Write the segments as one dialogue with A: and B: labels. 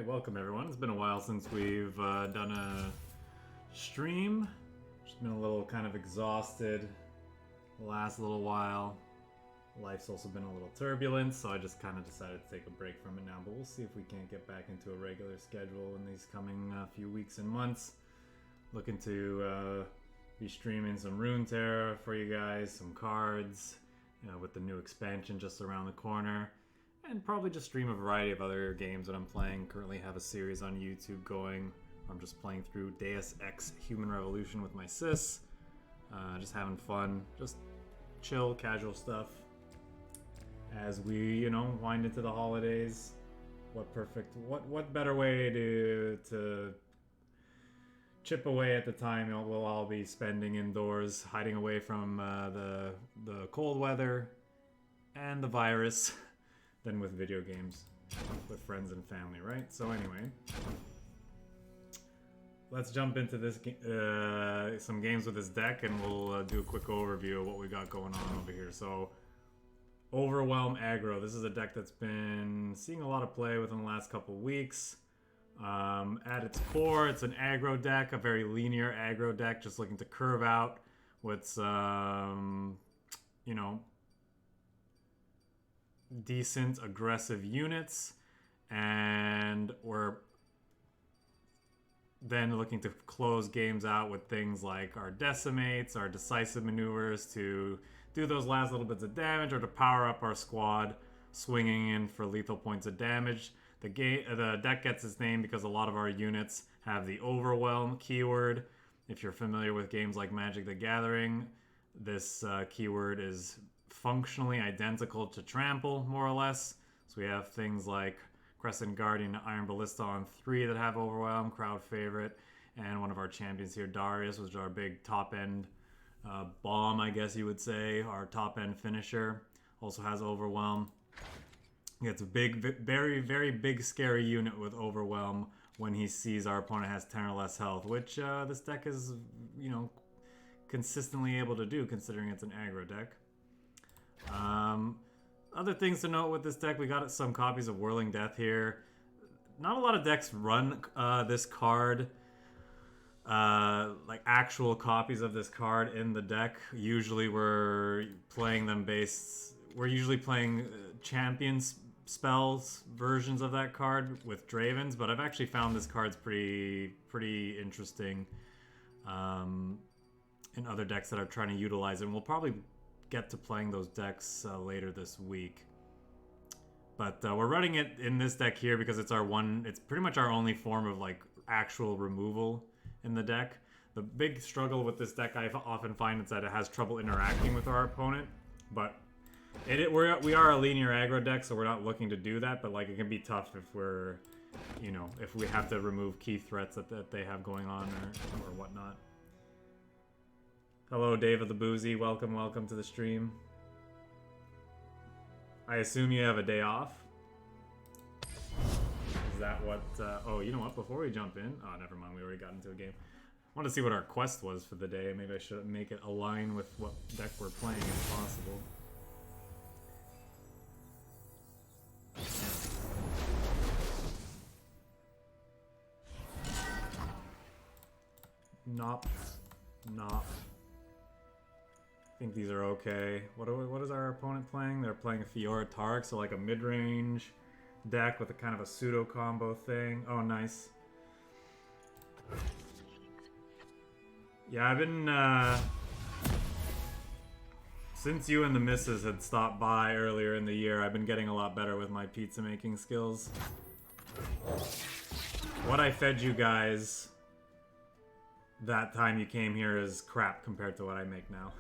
A: Alright, welcome everyone. It's been a while since we've done a stream. Just been a little kind of exhausted the last little while. Life's also been a little turbulent, so I just kind of decided to take a break from it now. But we'll see if we can't get back into a regular schedule in these coming few weeks and months. Looking to be streaming some Runeterra for you guys, some cards, with the new expansion just around the corner. And probably just stream a variety of other games that I'm playing. Currently have a series on YouTube going. I'm just playing through Deus Ex Human Revolution with my sis. Just having fun. Just chill, casual stuff. As we, wind into the holidays. What better way to chip away at the time we'll all be spending indoors, hiding away from the cold weather and the virus, than with video games with friends and family, right? So anyway, let's jump into this some games with this deck, and we'll do a quick overview of what we got going on over here. So, Overwhelm Aggro. This is a deck that's been seeing a lot of play within the last couple weeks. At its core, it's an aggro deck, a very linear aggro deck, just looking to curve out with decent aggressive units, and we're then looking to close games out with things like our decimates, our decisive maneuvers to do those last little bits of damage, or to power up our squad, swinging in for lethal points of damage. The deck gets its name because a lot of our units have the Overwhelm keyword. If you're familiar with games like Magic the Gathering, this keyword is functionally identical to Trample, more or less. So we have things like Crescent Guardian, Iron Ballista on 3 that have Overwhelm, crowd favorite, and one of our champions here, Darius, was our big top-end bomb, I guess you would say. Our top-end finisher also has Overwhelm. It's a big, very, very big, scary unit with Overwhelm when he sees our opponent has 10 or less health, which this deck is, consistently able to do, considering it's an aggro deck. Other things to note with this deck, we got some copies of Whirling Death here. Not a lot of decks run this card, like actual copies of this card in the deck. Usually we're playing champions spells versions of that card with Dravens, but I've actually found this card's pretty interesting in other decks that are trying to utilize it, and we'll probably get to playing those decks later this week. But we're running it in this deck here because it's pretty much our only form of like actual removal in the deck. The big struggle with this deck I often find is that it has trouble interacting with our opponent, but we are a linear aggro deck, so we're not looking to do that, but like it can be tough if we're, if we have to remove key threats that they have going on or whatnot. Hello, David the Boozy. Welcome to the stream. I assume you have a day off. Is that what... oh, you know what? Before we jump in... Oh, never mind. We already got into a game. I want to see what our quest was for the day. Maybe I should make it align with what deck we're playing if possible. Nop. I think these are okay. What is our opponent playing? They're playing a Fiora Tark, so like a mid-range deck with a kind of a pseudo combo thing. Oh, nice. Yeah, I've been since you and the missus had stopped by earlier in the year, I've been getting a lot better with my pizza making skills. What I fed you guys that time you came here is crap compared to what I make now.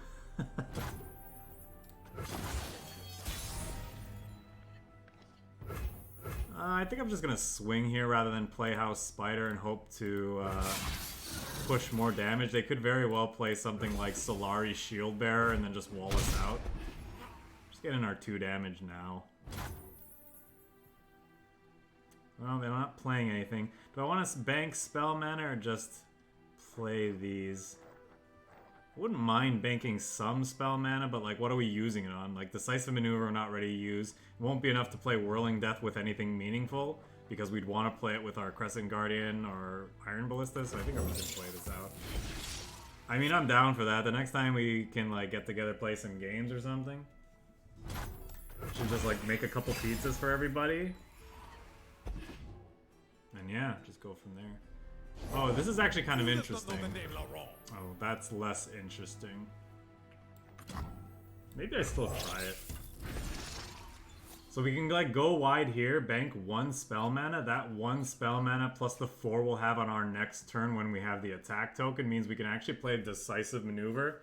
A: I think I'm just gonna swing here rather than play House Spider and hope to push more damage. They could very well play something like Solari Shield Bearer and then just wall us out. Just getting our 2 damage now. Well, they're not playing anything. Do I want to bank spell mana or just play these? I wouldn't mind banking some spell mana, but like, what are we using it on? Like, Decisive Maneuver we're not ready to use. It won't be enough to play Whirling Death with anything meaningful, because we'd want to play it with our Crescent Guardian or Iron Ballista, so I think I'm just gonna play this out. I mean, I'm down for that. The next time we can, like, get together, play some games or something, should just, like, make a couple pizzas for everybody. And yeah, just go from there. Oh, this is actually kind of interesting. Oh, that's less interesting. Maybe I still try it. So we can like go wide here, bank 1 spell mana. That 1 spell mana plus the 4 we'll have on our next turn when we have the attack token means we can actually play Decisive Maneuver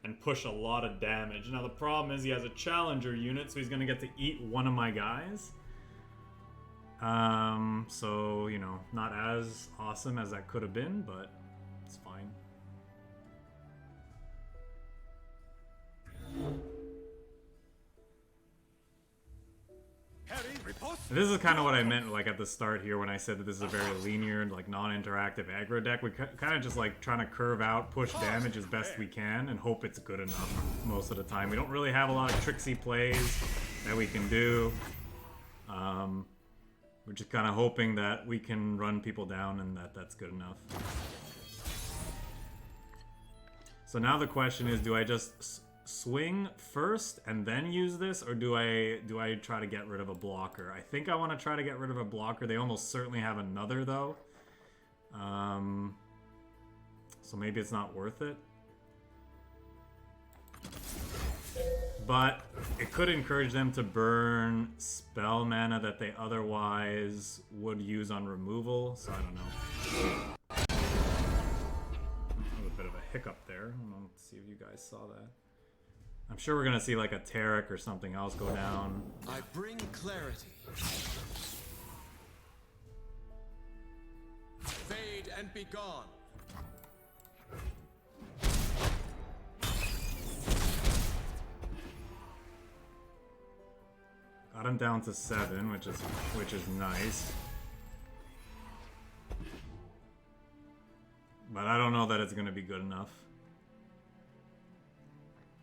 A: and push a lot of damage. Now the problem is he has a challenger unit, so he's gonna get to eat one of my guys. So, you know, not as awesome as that could have been, but it's fine. This is kind of what I meant, like, at the start here when I said that this is a very linear, like, non-interactive aggro deck. We kind of just, like, trying to curve out, push damage as best we can, and hope it's good enough most of the time. We don't really have a lot of tricksy plays that we can do. We're just kind of hoping that we can run people down and that that's good enough. So now the question is, do I just swing first and then use this, or do I try to get rid of a blocker? I think I want to try to get rid of a blocker. They almost certainly have another, though. So maybe it's not worth it. But it could encourage them to burn spell mana that they otherwise would use on removal, so I don't know. A bit of a hiccup there. I don't know, let's see if you guys saw that. I'm sure we're gonna see like a Tarek or something else go down.
B: I bring clarity. Fade and be gone.
A: Got him down to 7, which is nice. But I don't know that it's gonna be good enough.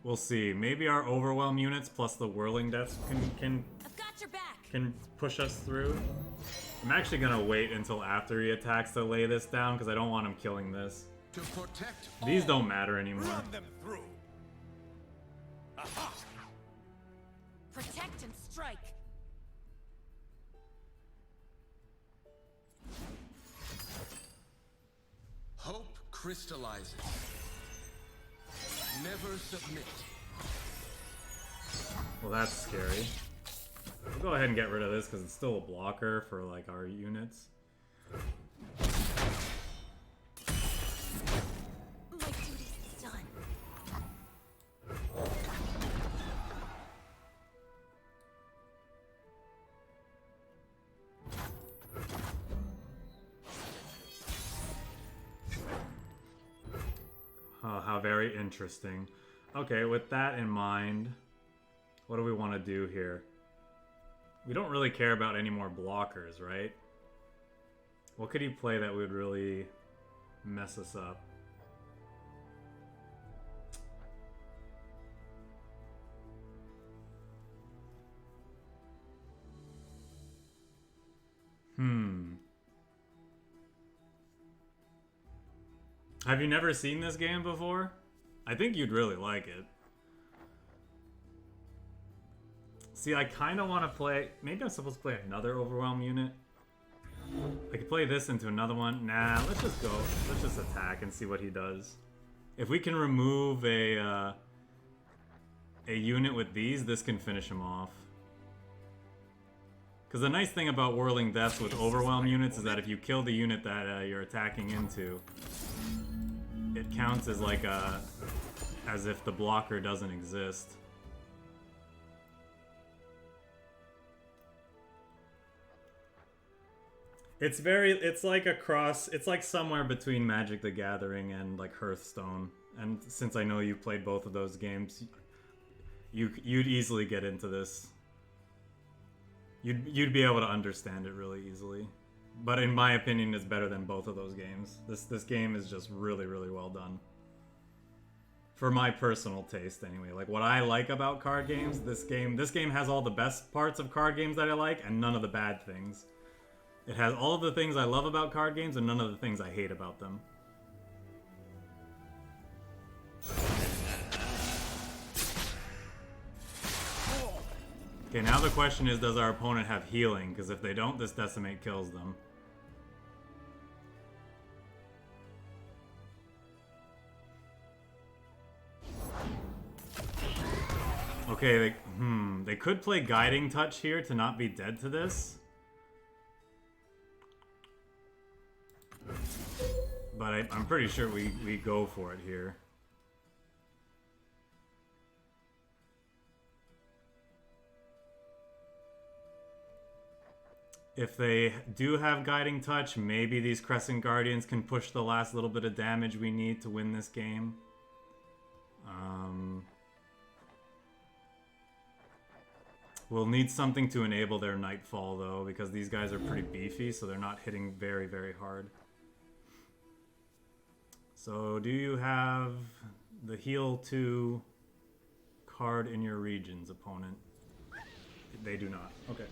A: We'll see. Maybe our Overwhelm units plus the Whirling Deaths can
C: I've got your back.
A: Can push us through. I'm actually gonna wait until after he attacks to lay this down because I don't want him killing this.
B: To protect
A: These don't matter anymore.
D: Run them through. Aha!
C: Protect and strike.
B: Hope crystallizes. Never submit.
A: Well, that's scary. We'll go ahead and get rid of this because it's still a blocker for like our units.
C: My duty's done.
A: Oh, how very interesting. Okay, with that in mind, what do we want to do here? We don't really care about any more blockers, right? What could he play that would really mess us up? Have you never seen this game before? I think you'd really like it. See, I kind of want to play... Maybe I'm supposed to play another Overwhelm unit. I could play this into another one. Nah, let's just go. Let's just attack and see what he does. If we can remove a unit with these, this can finish him off. Because the nice thing about Whirling Deaths with Overwhelm units is that if you kill the unit that you're attacking into, it counts as like as if the blocker doesn't exist. It's like a cross, it's like somewhere between Magic the Gathering and like Hearthstone. And since I know you played both of those games, you'd easily get into this. You'd be able to understand it really easily. But in my opinion, it's better than both of those games. This game is just really, really well done. For my personal taste, anyway. Like, what I like about card games, this game has all the best parts of card games that I like, and none of the bad things. It has all of the things I love about card games, and none of the things I hate about them. Okay, now the question is, does our opponent have healing? Because if they don't, this Decimate kills them. Okay, they could play Guiding Touch here to not be dead to this. But I'm pretty sure we go for it here. If they do have Guiding Touch, maybe these Crescent Guardians can push the last little bit of damage we need to win this game. We'll need something to enable their Nightfall, though, because these guys are pretty beefy, so they're not hitting very, very hard. So, do you have the Heal 2 card in your regions, opponent? They do not. Okay.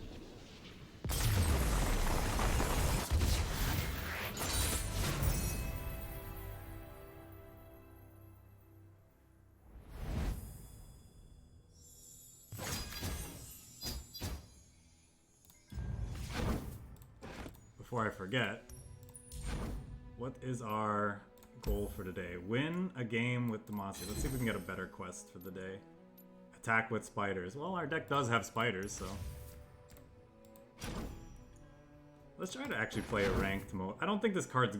A: Before I forget, what is our goal for today? Win a game with the monster. Let's see if we can get a better quest for the day. Attack with spiders. Well, our deck does have spiders, so let's try to actually play a ranked mode. I don't think this card's...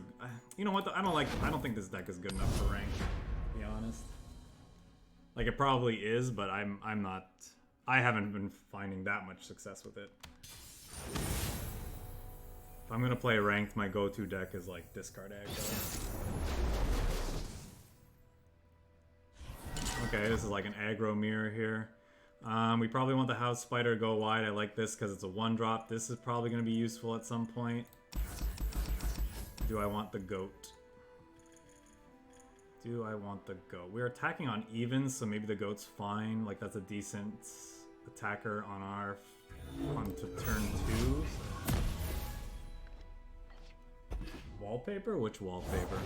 A: You know what? I don't think this deck is good enough for ranked, to be honest. Like, it probably is, but I'm not... I haven't been finding that much success with it. If I'm gonna play ranked, my go-to deck is like discard aggro. Okay, this is like an aggro mirror here. We probably want the house spider to go wide. I like this because it's a 1-drop. This is probably gonna be useful at some point. Do I want the goat? Do I want the goat? We're attacking on evens, so maybe the goat's fine. Like, that's a decent attacker on to turn 2. So. Wallpaper? Which wallpaper?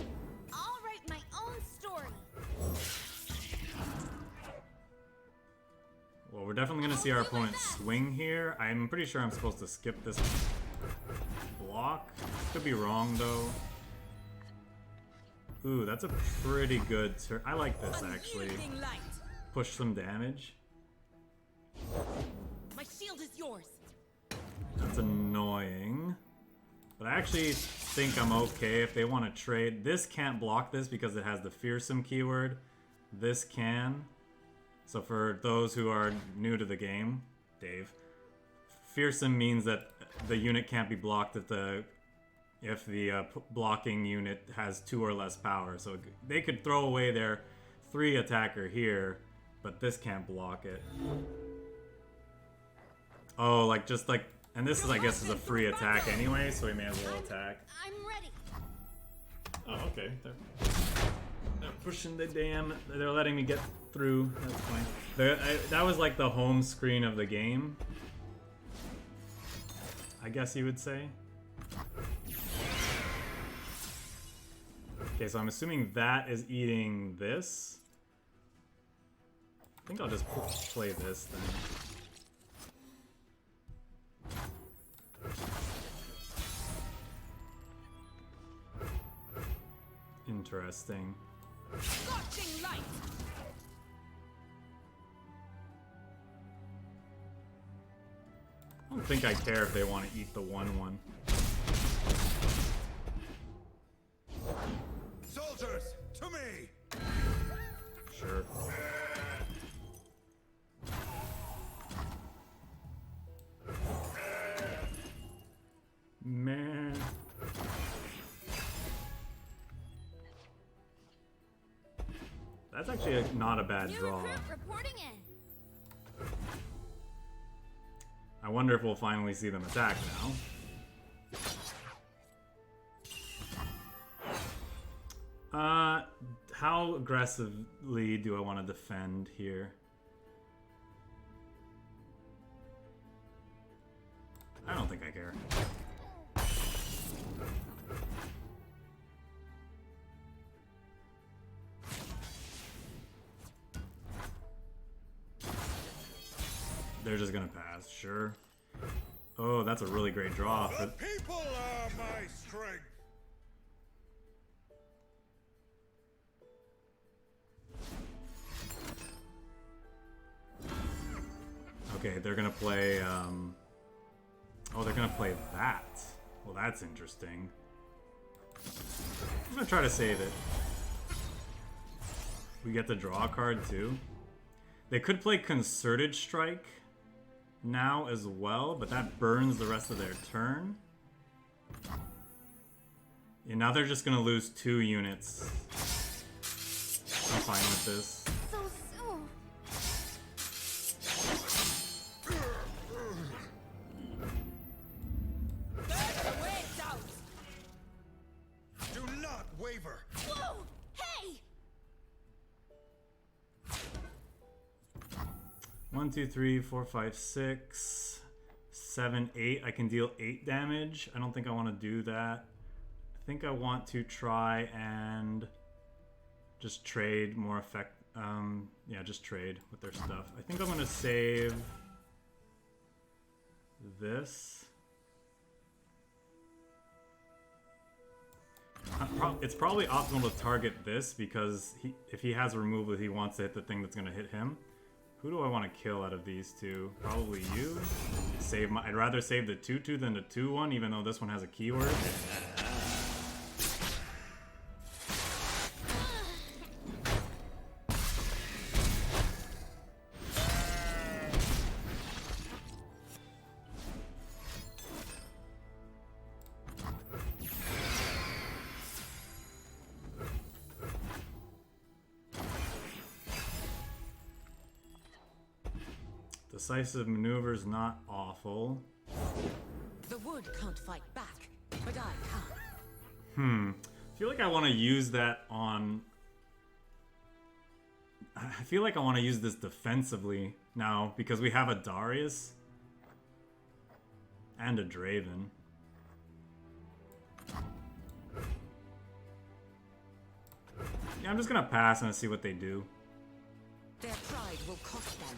C: I'll write my own story.
A: Well, we're definitely going to see our opponent swing here. I'm pretty sure I'm supposed to skip this block. Could be wrong, though. Ooh, that's a pretty good turn. I like this, actually. Push some damage.
C: My shield is yours.
A: That's annoying. But I actually think I'm okay if they want to trade. This can't block this because it has the fearsome keyword. This can. So for those who are new to the game, Dave, fearsome means that the unit can't be blocked if the blocking unit has 2 or less power. So they could throw away their 3 attacker here, but this can't block it. Oh, and this is, I guess, is a free attack anyway, so we may as well attack.
C: I'm ready.
A: Oh, okay. They're pushing the damn... They're letting me get through. That's fine. That was like the home screen of the game, I guess you would say. Okay, so I'm assuming that is eating this. I think I'll just play this then. Interesting.
C: Scorching light.
A: I don't think I care if they want to eat the 1/1.
B: Soldiers, to me!
A: Sure. Man. That's actually not a bad
C: New
A: draw.
C: recruit reporting in.
A: I wonder if we'll finally see them attack now. how aggressively do I want to defend here? I don't think I care. They're just gonna pass, sure. Oh, that's a really great draw.
B: The people are my strength.
A: Okay, they're gonna play, oh, they're gonna play that. Well, that's interesting. I'm gonna try to save it. We get to draw a card, too. They could play Concerted Strike now as well, but that burns the rest of their turn. And now they're just gonna lose 2 units. I'm fine with this.
C: So soon. There's the way out.
B: Do not waver.
C: Whoa! Hey!
A: 1, 2, 3, 4, 5, 6, 7, 8. I can deal 8 damage. I don't think I want to do that. I think I want to try and just trade more effect. Yeah, just trade with their stuff. I think I'm going to save this. It's probably optimal to target this because if he has removal, he wants to hit the thing that's going to hit him. Who do I want to kill out of these two? Probably you. I'd rather save the 2/2 than the 2/1, even though this one has a keyword. Decisive maneuver is not awful.
D: The wood can't fight back, but I can.
A: I feel like I want to use that on... I feel like I want to use this defensively now because we have a Darius and a Draven. Yeah, I'm just gonna pass and see what they do.
D: Their pride will cost them.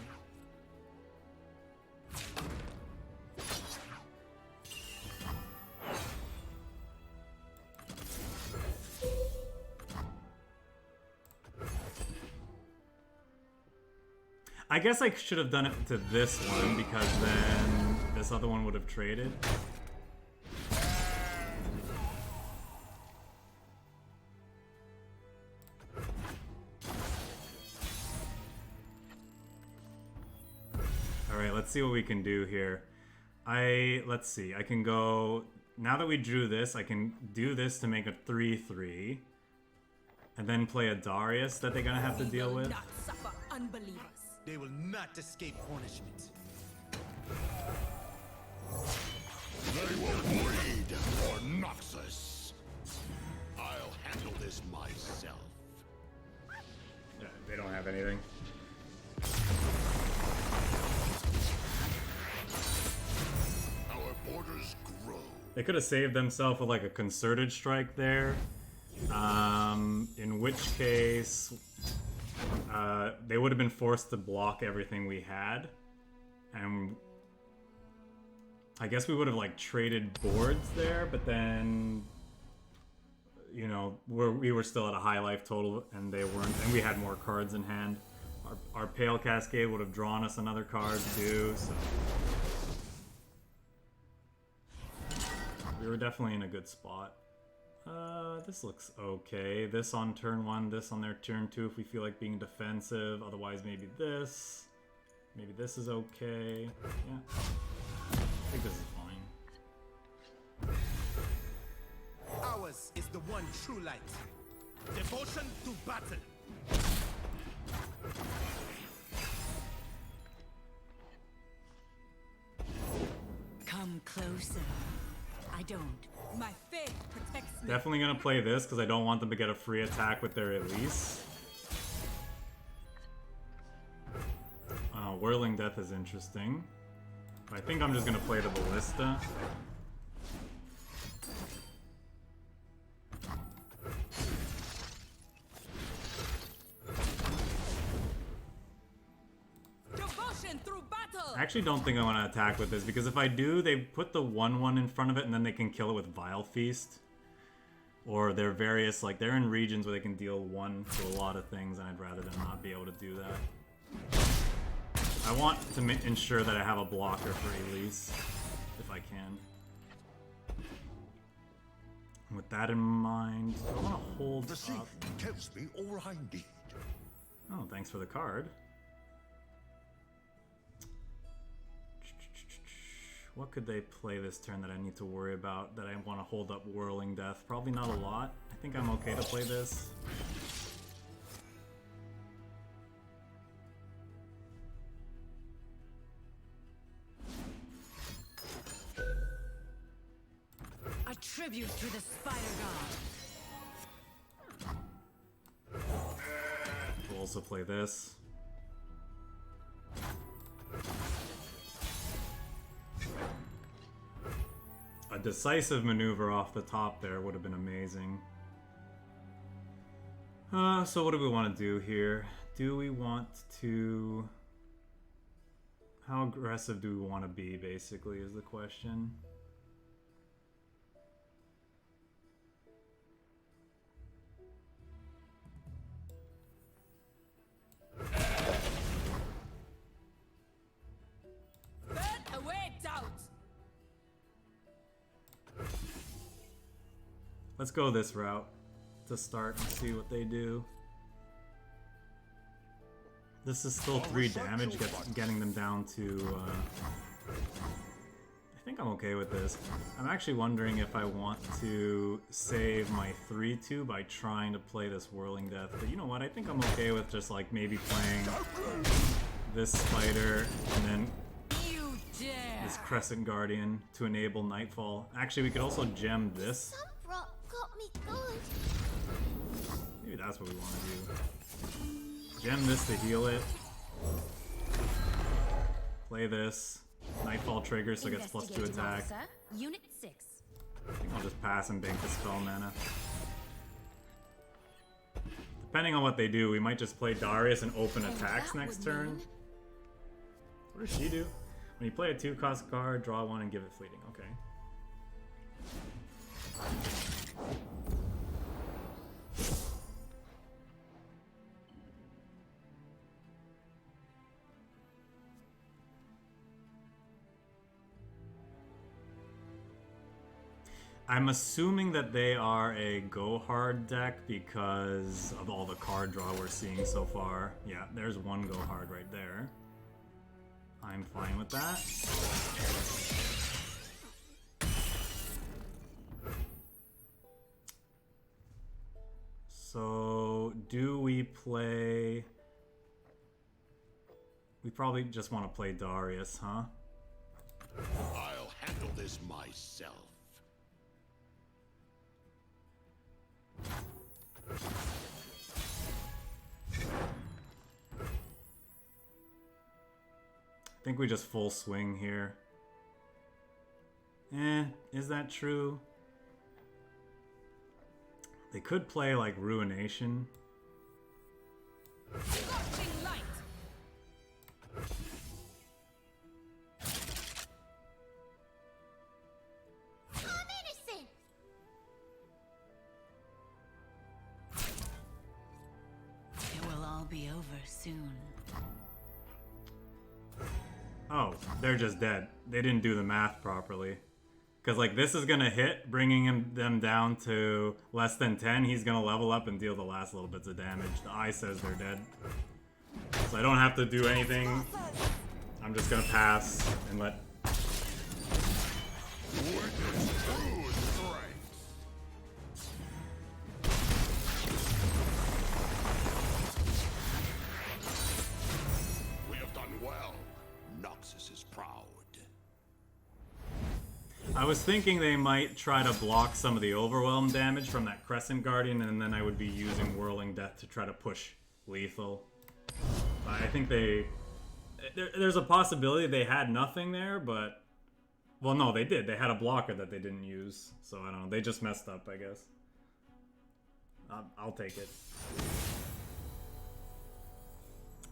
A: I guess I should have done it to this one because then this other one would have traded. Alright, let's see what we can do here. Let's see, I can go... Now that we drew this, I can do this to make a 3/3. And then play a Darius that they're gonna have to deal with.
C: Not suffer unbelievers.
E: They will not escape punishment.
B: They will bleed for Noxus. I'll handle this myself.
A: Yeah, they don't have anything.
B: Our borders grow.
A: They could have saved themselves with like a concerted strike there. In which case, they would have been forced to block everything we had. And I guess we would have like traded boards there, but then, you know, we were still at a high life total and they weren't, and we had more cards in hand. Our Pale Cascade would have drawn us another card too, so we were definitely in a good spot. This looks okay. This on turn 1, this on their turn 2 if we feel like being defensive. Otherwise, maybe this. Maybe this is okay. Yeah. I think this is fine.
E: Ours is the one true light. Devotion to battle.
D: Come closer. I don't
C: My faith protects me.
A: Definitely gonna play this because I don't want them to get a free attack with their Elise. Whirling Death is interesting. But I think I'm just gonna play the Ballista.
C: Devotion through battle.
A: I actually don't think I want to attack with this because if I do, they put the 1/1 in front of it and then they can kill it with Vile Feast. Or they're various, like they're in regions where they can deal 1 to a lot of things, and I'd rather them not be able to do that. I want to ensure that I have a blocker for Elise, if I can. And with that in mind, I want to hold
B: The sea
A: up.
B: tells me all I need.
A: Oh, thanks for the card. What could they play this turn that I need to worry about that I want to hold up Whirling Death? Probably not a lot. I think I'm okay to play this.
D: A tribute to the Spider God.
A: We'll also play this. A decisive maneuver off the top there would have been amazing. So what do we want to do here? Do we want to... How aggressive do we want to be, basically, is the question.
C: Burn away doubt.
A: Let's go this route to start and see what they do. This is still 3 damage, getting them down to... I think I'm okay with this. I'm actually wondering if I want to save my 3-2 by trying to play this Whirling Death. But you know what? I think I'm okay with just like maybe playing this Spider and then
D: You dare!
A: this Crescent Guardian to enable Nightfall. Actually, we could also gem this.
C: Some rock got me good.
A: Maybe that's what we want to do. Gem this to heal it. Play this. Nightfall triggers so it gets +2 attack.
C: Unit 6.
A: I think I'll just pass and bank the spell mana. Depending on what they do, we might just play Darius and open attacks next turn. What does she do? When you play a 2-cost card, draw 1 and give it fleeting. Okay. I'm assuming that they are a go hard deck because of all the card draw we're seeing so far. Yeah, there's one go hard right there. I'm fine with that. So, do we play... We probably just want to play Darius, huh?
B: I'll handle this myself.
A: I think we just full swing here. Is that true? They could play like Ruination.
C: Scorching light. I'm innocent.
D: It will all be over soon.
A: Oh, they're just dead. They didn't do the math properly. Because, like, this is going to hit, bringing them down to less than 10. He's going to level up and deal the last little bits of damage. The eye says they're dead. So I don't have to do anything. I'm just going to pass and let... was thinking they might try to block some of the Overwhelm damage from that Crescent Guardian, and then I would be using Whirling Death to try to push lethal. But I think there's a possibility they had nothing there, but... Well, no, they did. They had a blocker that they didn't use. So, I don't know. They just messed up, I guess. I'll take it.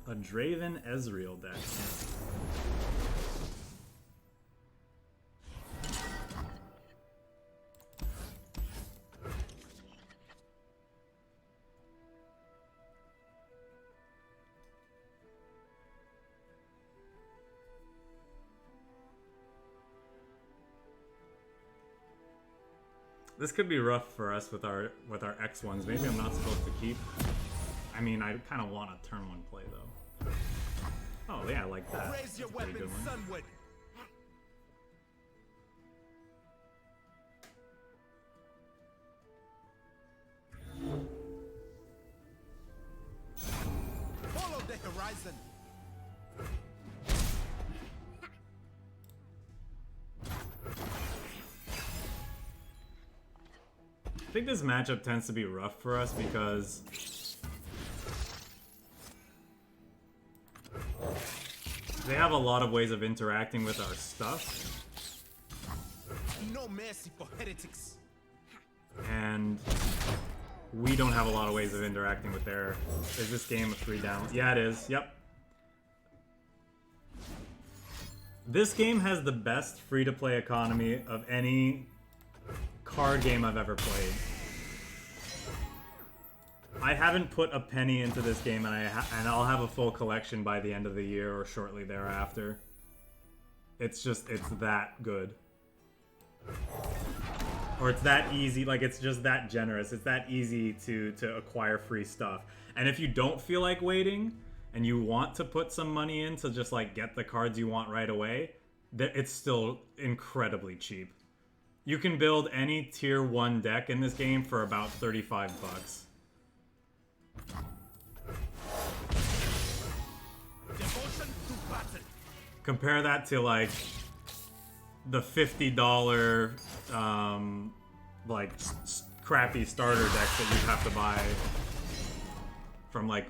A: A Draven Ezreal deck. This could be rough for us with our X ones. Maybe I'm not supposed to keep. I mean, I kind of want a turn one play though. Oh yeah, I like that.
E: Raise your
A: That's a pretty
E: weapon,
A: good one.
E: Sunwood. Follow the horizon.
A: I think this matchup tends to be rough for us because they have a lot of ways of interacting with our stuff,
E: No mercy for heretics.
A: and we don't have a lot of ways of interacting with their... Is this game a 3 down? Yeah, it is. Yep. This game has the best free-to-play economy of any card game I've ever played. I haven't put a penny into this game, and I'll have a full collection by the end of the year or shortly thereafter. It's that good. Or it's that easy, like it's just that generous. It's that easy to acquire free stuff. And if you don't feel like waiting, and you want to put some money in to just like get the cards you want right away, it's still incredibly cheap. You can build any tier 1 deck in this game for about 35 bucks.
E: Devotion to battle.
A: Compare that to like the $50 like crappy starter decks that you'd have to buy from like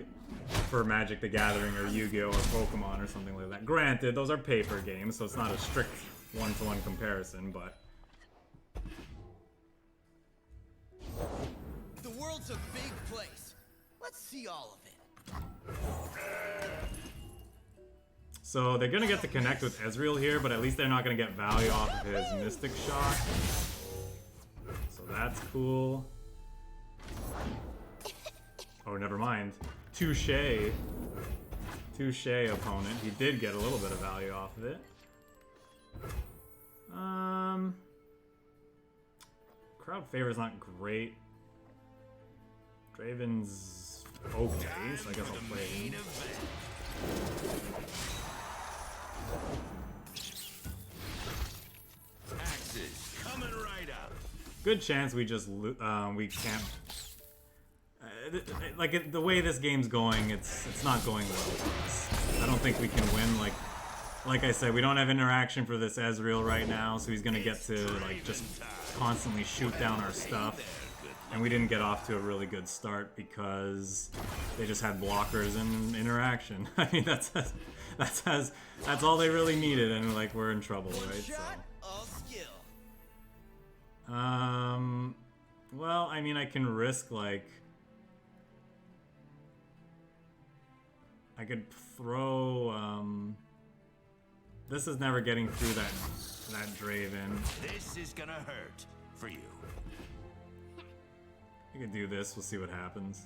A: for Magic the Gathering or Yu-Gi-Oh! Or Pokemon or something like that. Granted, those are paper games, so it's not a strict one-to-one comparison, but
F: The world's a big place. Let's see all of it.
A: so they're gonna get to connect with Ezreal here, but at least they're not gonna get value off of his Mystic Shot. So that's cool. Oh, never mind. Touché. Touché, opponent. He did get a little bit of value off of it. Crowd favor's not great. Draven's okay, so I guess I'll play him.
E: Axes coming right up.
A: Good chance we just we can't. Like the way this game's going, it's not going well for us. I don't think we can win. Like I said, we don't have interaction for this Ezreal right now, so he's gonna get to like just constantly shoot down our stuff. And we didn't get off to a really good start because they just had blockers and interaction. I mean, that's all they really needed, and like we're in trouble, right? So.
F: All skill.
A: Well, I mean, I can risk like I could throw. This is never getting through that Draven.
E: This is gonna hurt for you.
A: I could do this. We'll see what happens.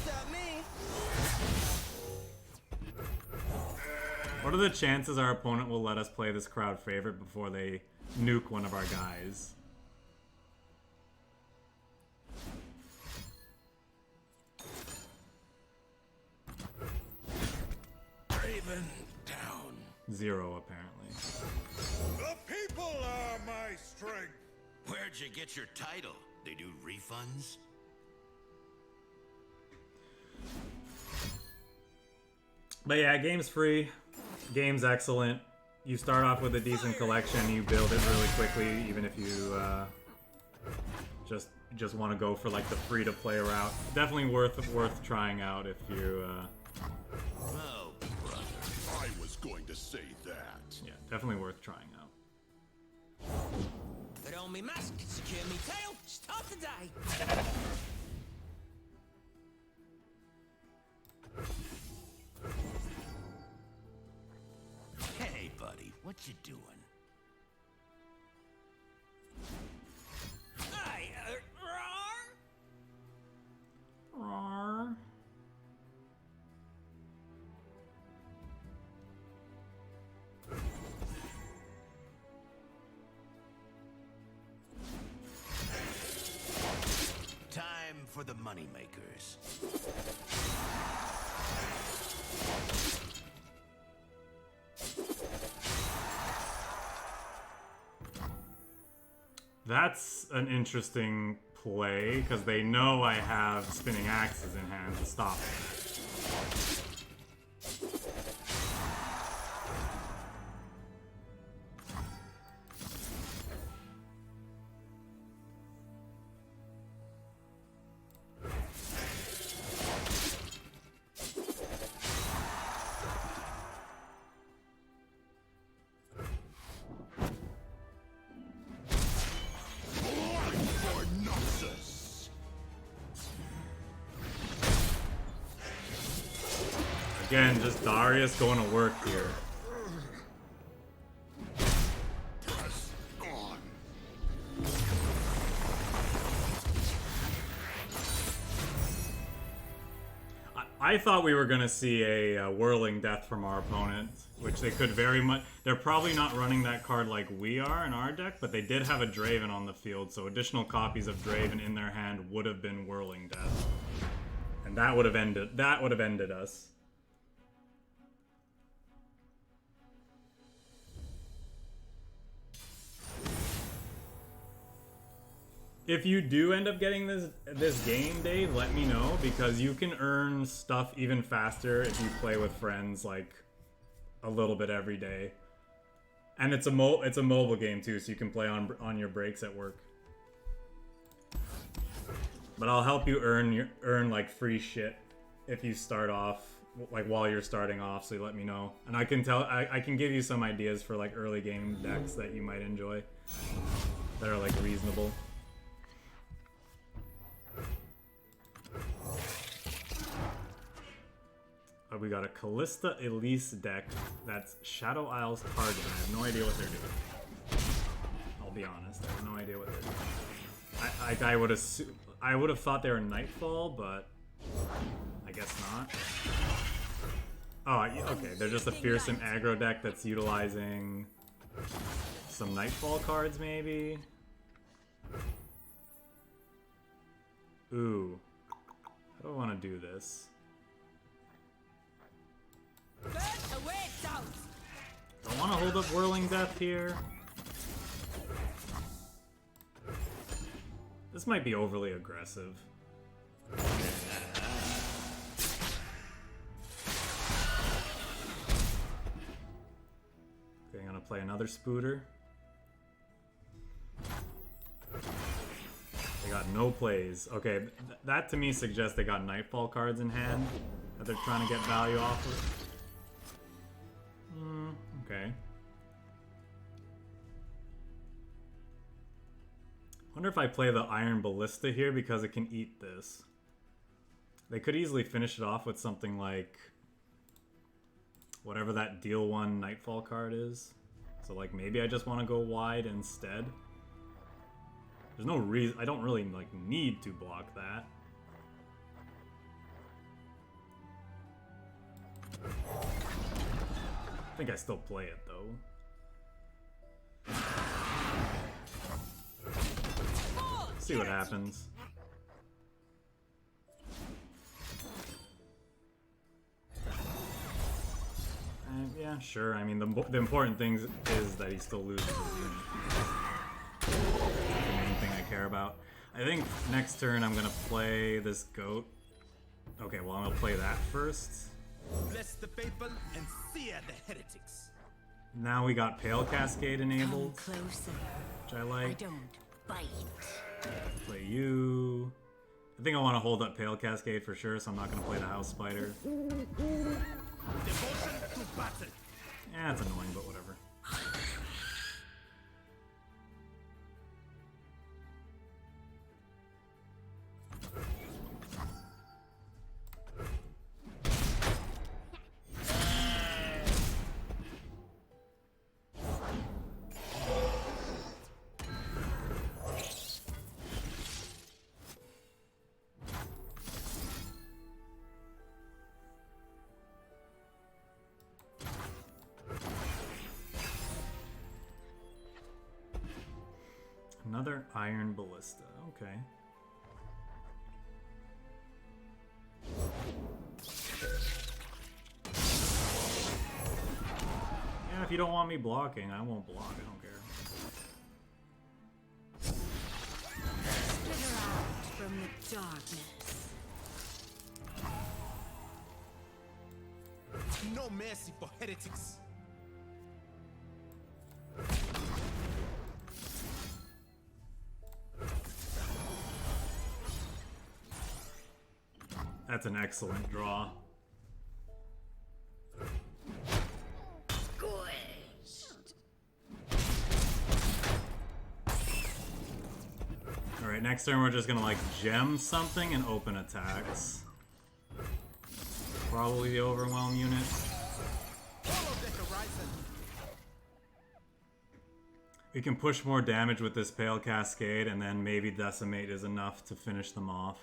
F: Stop me.
A: What are the chances our opponent will let us play this crowd favorite before they nuke one of our guys?
B: Raven down.
A: 0, apparently.
B: The people are my strength. strength.
F: Where'd you get your title? They do refunds?
A: But yeah, game's free. Game's excellent. You start off with a decent collection. You build it really quickly, even if you just want to go for like the free-to-play route. Definitely worth trying out if you.
F: Oh, brother.
B: I was going to say that.
A: Yeah, definitely worth trying out.
F: Put on me mask, secure me tail, start the day. Hey, buddy, what you doing? Hey,
A: Rawr.
F: time for the moneymakers.
A: That's an interesting play, because they know I have spinning axes in hand to stop it.
B: For Noxus.
A: Again, just Darius going to work here.
B: Press on.
A: I thought we were going to see a whirling death from our opponent, which they could very much. They're probably not running that card like we are in our deck, but they did have a Draven on the field, so additional copies of Draven in their hand would have been whirling death, and that would have ended us. If you do end up getting this game, Dave, let me know, because you can earn stuff even faster if you play with friends like a little bit every day. And it's a mobile game too, so you can play on your breaks at work. But I'll help you earn like free shit if you start off like while you're starting off, so you let me know. And I can give you some ideas for like early game decks that you might enjoy that are like reasonable. We got a Callista Elise deck that's Shadow Isles target. I have no idea what they're doing. I'll be honest, I have no idea what they're doing. I would have thought they were Nightfall, but I guess not. Oh, okay, they're just a fearsome aggro deck that's utilizing some Nightfall cards, maybe. Ooh, how do I want to do this? Do I want to hold up Whirling Death here? This might be overly aggressive. Okay, I'm gonna play another Spooter. They got no plays. Okay, that to me suggests they got Nightfall cards in hand that they're trying to get value off of. Okay. Wonder if I play the Iron Ballista here because it can eat this. They could easily finish it off with something like whatever that deal 1 Nightfall card is. So like maybe I just want to go wide instead. There's no reason, I don't really like need to block that. I think I still play it though. See what happens. Yeah, sure. I mean, the important thing is that he still loses his unit. about. I think next turn I'm gonna play this goat. Okay, well I'm gonna play that first.
E: Bless the people and sear the heretics.
A: Now we got Pale Cascade
D: Come
A: enabled,
D: closer.
A: which I
D: I
A: like.
D: don't bite.
A: Play you. I think I want to hold up Pale Cascade for sure, so I'm not gonna play the House Spider.
E: Devotion to battle.
A: Yeah, it's annoying, but whatever. Another Iron Ballista, okay. Yeah, if you don't want me blocking, I won't block, I don't care.
D: Slither out from the darkness.
E: No mercy for heretics.
A: That's an excellent draw. Alright, next turn we're just gonna like gem something and open attacks. Probably the Overwhelm unit.
E: Follow the horizon.
A: We can push more damage with this Pale Cascade, and then maybe Decimate is enough to finish them off.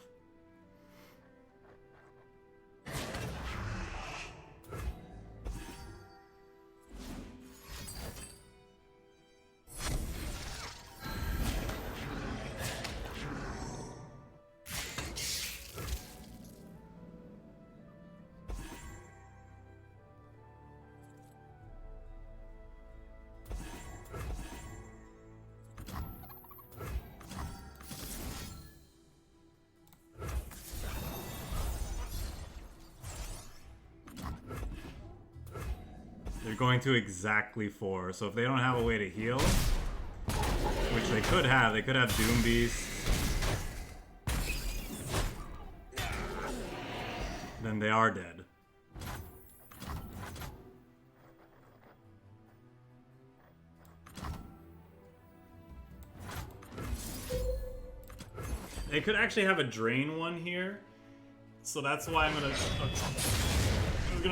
A: They're going to exactly 4, so if they don't have a way to heal, which they could have Doom Beast, then they are dead. They could actually have a drain one here, so that's why I'm gonna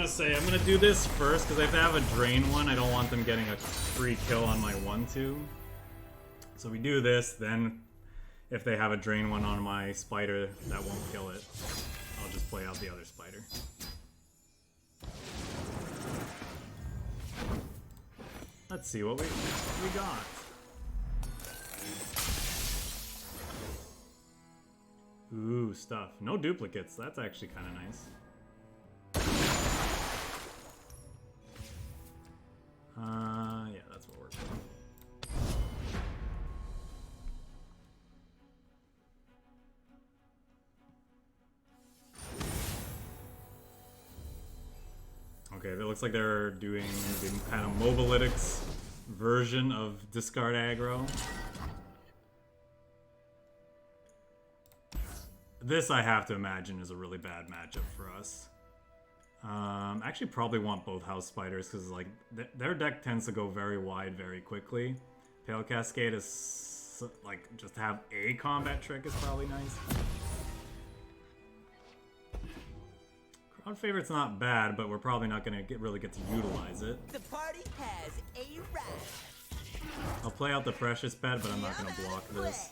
A: say I'm gonna do this first, because if they have a drain one, I don't want them getting a free kill on my 1-2. So we do this, then if they have a drain one on my spider that won't kill it, I'll just play out the other spider. Let's see what we got. Ooh, stuff. No duplicates. That's actually kind of nice. Yeah, that's what we're doing. Okay, it looks like they're doing the kind of Mobilytics version of discard aggro. This, I have to imagine, is a really bad matchup for us. Actually probably want both House Spiders, because like their deck tends to go very wide very quickly. Pale Cascade is like, just have a combat trick is probably nice. Crowd Favorite's not bad, but we're probably not gonna really get to utilize it.
F: The party has arrived.
A: I'll play out the Precious Bet, but I'm not gonna block this.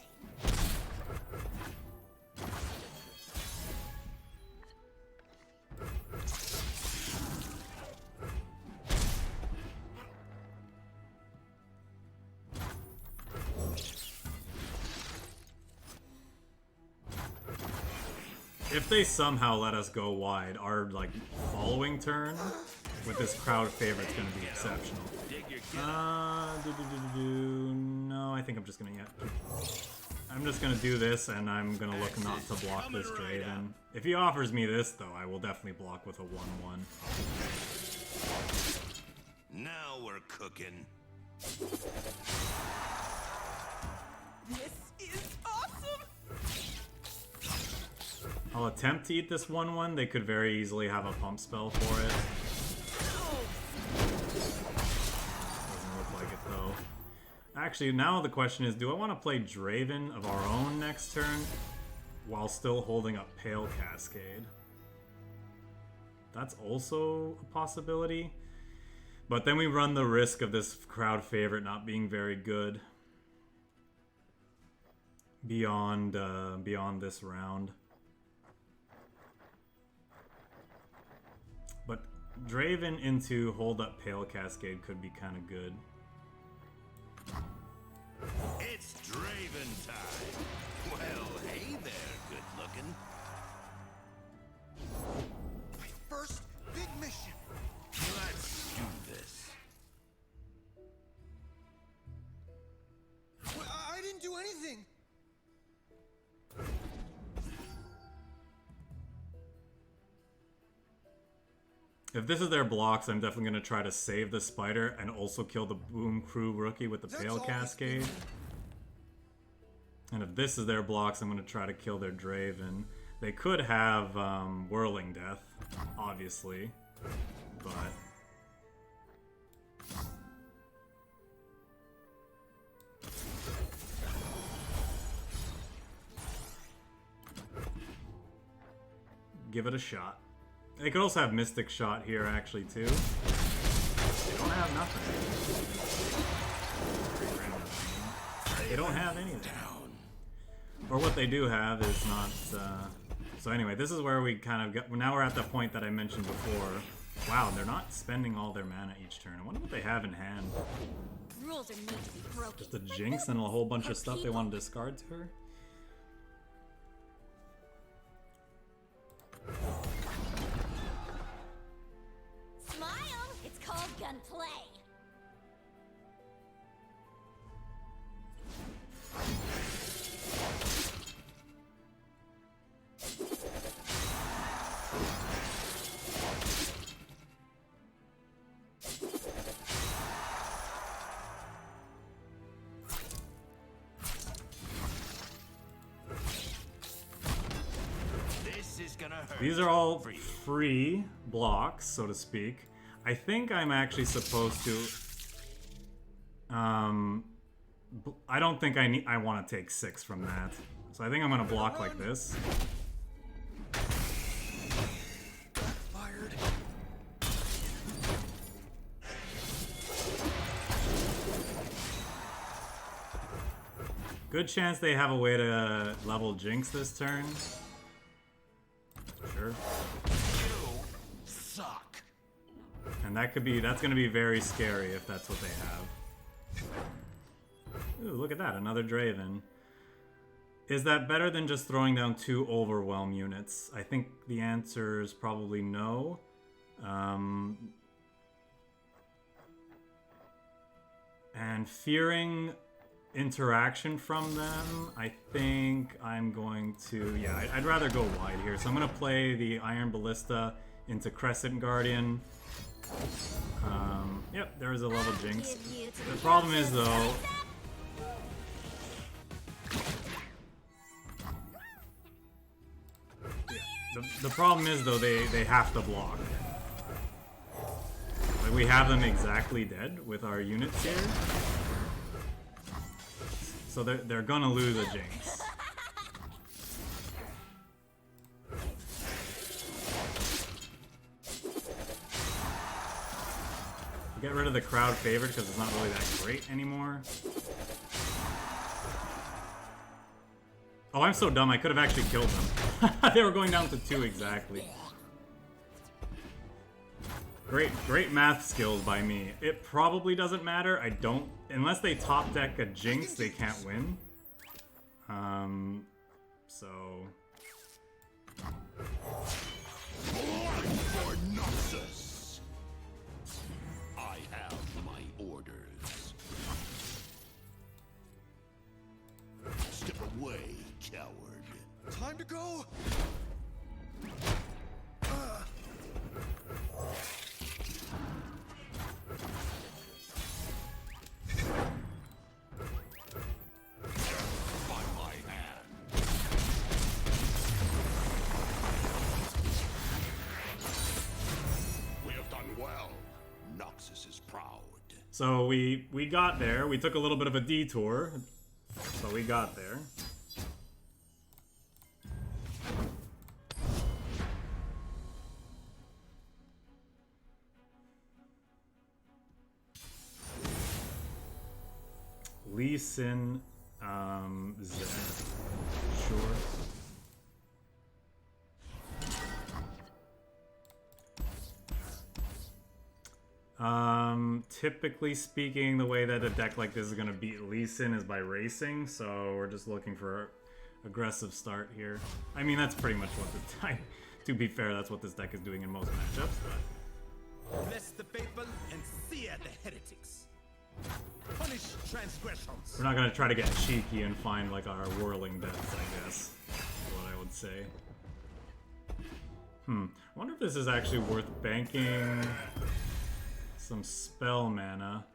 A: If they somehow let us go wide, our like following turn with this Crowd Favorite's gonna be exceptional. No, I think I'm just gonna I'm just gonna do this, and I'm gonna look not to block this Draven. If he offers me this, though, I will definitely block with a 1/1.
E: Now we're cooking.
D: This is awesome!
A: I'll attempt to eat this 1/1. They could very easily have a pump spell for it. Doesn't look like it, though. Actually, now the question is, do I want to play Draven of our own next turn while still holding up Pale Cascade? That's also a possibility. But then we run the risk of this crowd favorite not being very good beyond this round. But Draven into hold up Pale Cascade could be kind of good.
E: It's Draven time. Well, hey there, good looking.
F: My first big mission.
E: Let's do this.
F: Well, I didn't do anything.
A: If this is their blocks, I'm definitely going to try to save the spider and also kill the Boom Crew rookie with the Pale Cascade. And if this is their blocks, I'm going to try to kill their Draven. They could have Whirling Death, obviously, but... give it a shot. They could also have Mystic Shot here, actually, too. They don't have nothing. They don't have anything. Or what they do have is not... So anyway, this is where we kind of got... Now we're at the point that I mentioned before. Wow, they're not spending all their mana each turn. I wonder what they have in hand.
C: Rules are made to be broken.
A: Just a Jinx and a whole bunch of stuff they want to discard to her?
C: Smile! It's called gunplay.
E: This is gonna hurt.
A: These are all free blocks, so to speak. I think I'm actually supposed to... I don't think I want to take 6 from that. So I think I'm going to block like this.
F: Fired.
A: Good chance they have a way to level Jinx this turn. Sure.
E: You suck.
A: And that could be, that's going to be very scary if that's what they have. Ooh, look at that, another Draven. Is that better than just throwing down 2 Overwhelm units? I think the answer is probably no. And fearing interaction from them, I think I'm going to... Yeah, I'd rather go wide here. So I'm going to play the Iron Ballista into Crescent Guardian. Yep, there's a level Jinx. The problem is, though... The problem is, though, they have to block. Like, we have them exactly dead with our units here. So they're gonna lose a Jinx. Get rid of the crowd favorite because it's not really that great anymore. Oh, I'm so dumb. I could have actually killed them. They were going down to 2 exactly. Great math skills by me. It probably doesn't matter. I don't... Unless they top deck a Jinx, they can't win. So...
B: For Noxus. I have my orders. Step away.
E: coward.
F: Time to go.
E: By my hand. We have done well. Noxus is proud.
A: So we got there. We took a little bit of a detour, but we got there. Lee Sin, Zed. Sure. Typically speaking, the way that a deck like this is gonna beat Lee Sin is by racing, so we're just looking for aggressive start here. I mean, that's pretty much what the type. To be fair, that's what this deck is doing in most matchups, but
F: Bless the faithful and sear the heretics. Punish transgressions.
A: we're not gonna try to get cheeky and find like our whirling deaths, I guess. Is what I would say. I wonder if this is actually worth banking some spell mana.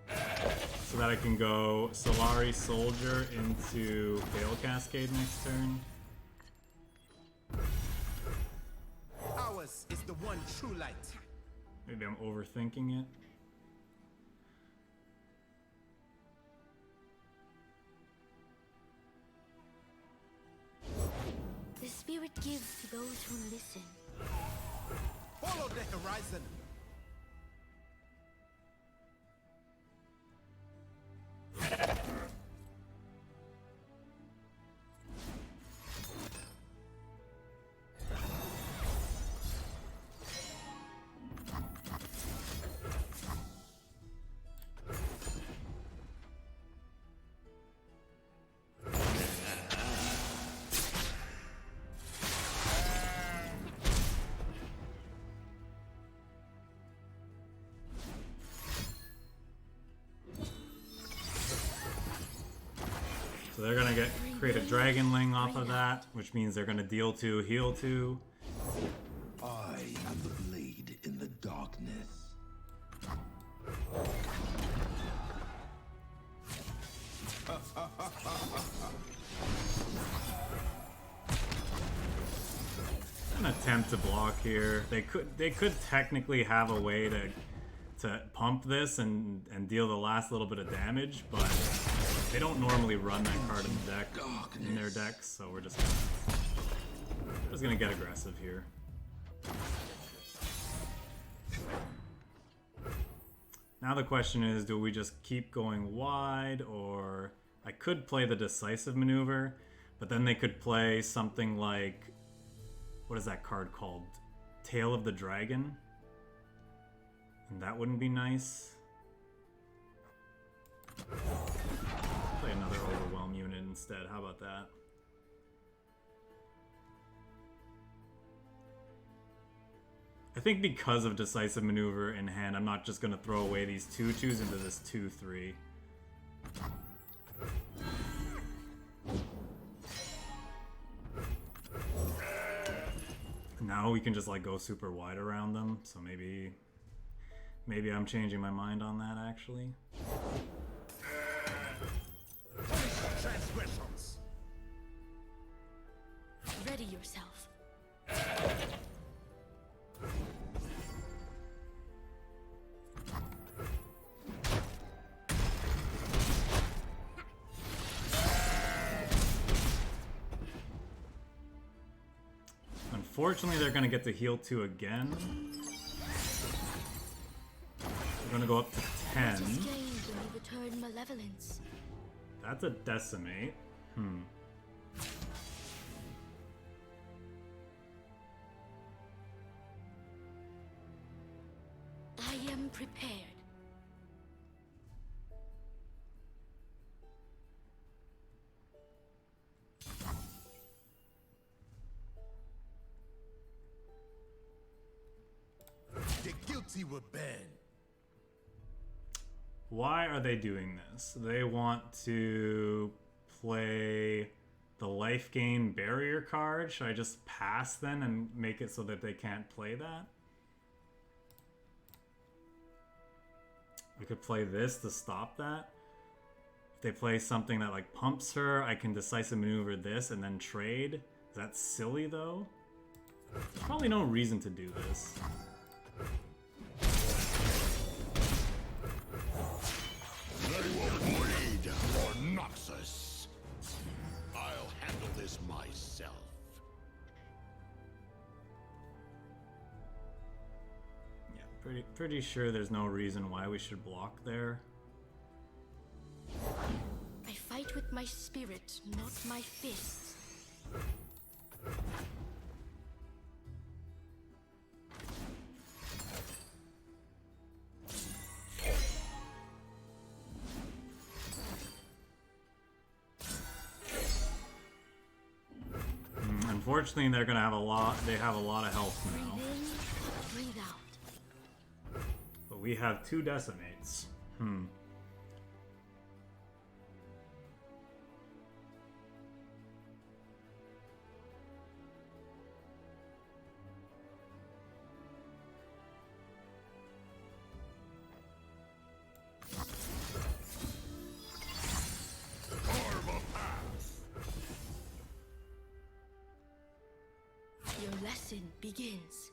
A: So that I can go Solari Soldier into Gale Cascade next turn.
F: Ours is the one true light.
A: Maybe I'm overthinking it.
C: The spirit gives to those who listen.
F: Follow the horizon.
A: So they're gonna create a Dragonling off of that, which means they're gonna deal 2, heal 2.
B: I am the blade in the darkness.
A: An attempt to block here. They could technically have a way to pump this and deal the last little bit of damage, but they don't normally run that card in the deck in their decks, so we're just gonna get aggressive here. Now the question is, do we just keep going wide, or I could play the decisive maneuver, but then they could play something like, what is that card called? Tail of the Dragon? And that wouldn't be nice. Play another Overwhelm unit instead. How about that? I think because of Decisive Maneuver in hand, I'm not just going to throw away these 2/2s into this 2/3. Now we can just like go super wide around them, so maybe I'm changing my mind on that actually.
F: Transgressions.
C: Ready yourself.
A: Unfortunately, they're going to get to heal 2 again. We're going to go up to 10.
C: Exchange when you return malevolence.
A: That's a decimate.
C: I am prepared.
F: The guilty will burn.
A: Why are they doing this? They want to play the life gain barrier card. Should I just pass then and make it so that they can't play that? We could play this to stop that. If they play something that like pumps her, I can decisive maneuver this and then trade. Is that silly though? There's probably no reason to do this.
B: They will bleed for Noxus. I'll handle this myself.
A: Yeah, pretty sure there's no reason why we should block there.
C: I fight with my spirit, not my fists.
A: Unfortunately, they're gonna have a lot. They have a lot of health now.
C: Breathe in, breathe out.
A: But we have 2 decimates.
C: Your lesson begins.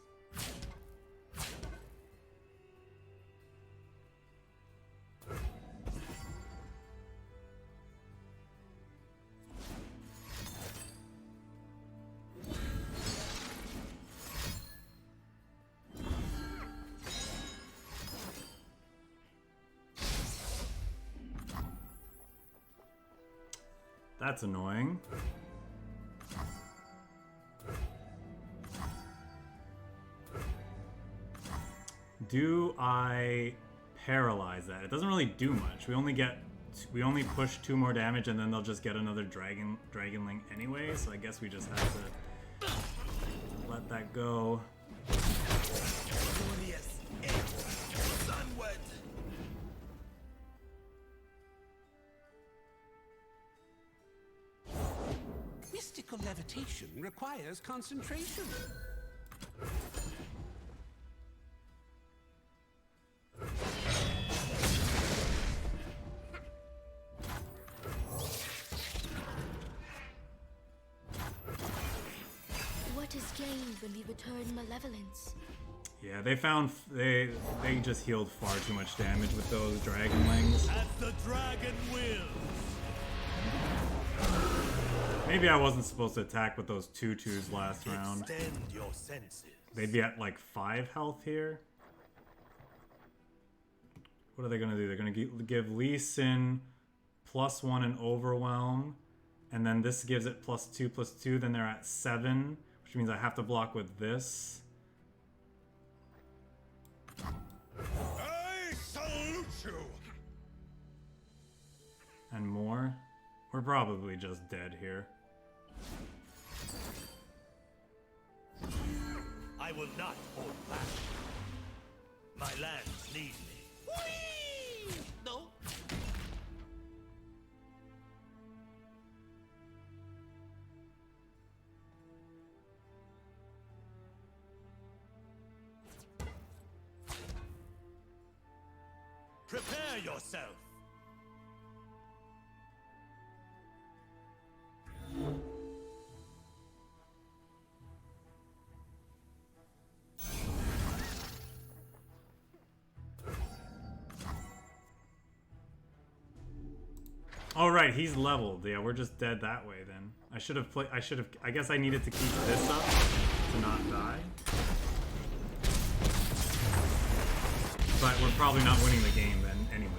A: That's annoying. Do I paralyze that? It doesn't really do much. We only push 2 more damage and then they'll just get another dragonling anyway, so I guess we just have to let that go.
F: Glorious edge. Sunward.
G: Mystical levitation requires concentration.
C: What is gained when we return malevolence?
A: Yeah, they just healed far too much damage with those dragonlings.
F: As the dragon wills.
A: Maybe I wasn't supposed to attack with those 2/2s last round.
F: Extend your senses.
A: They'd be at like 5 health here. What are they gonna do? They're gonna give Lee Sin +1 in Overwhelm, and then this gives it +2/+2. Then they're at 7, which means I have to block with this.
F: I salute you.
A: And more. We're probably just dead here.
F: I will not hold back. My lands need me. Whee! No. Prepare yourself.
A: Oh right, he's leveled. Yeah, we're just dead that way then. I guess I needed to keep this up to not die. But we're probably not winning the game then anyway.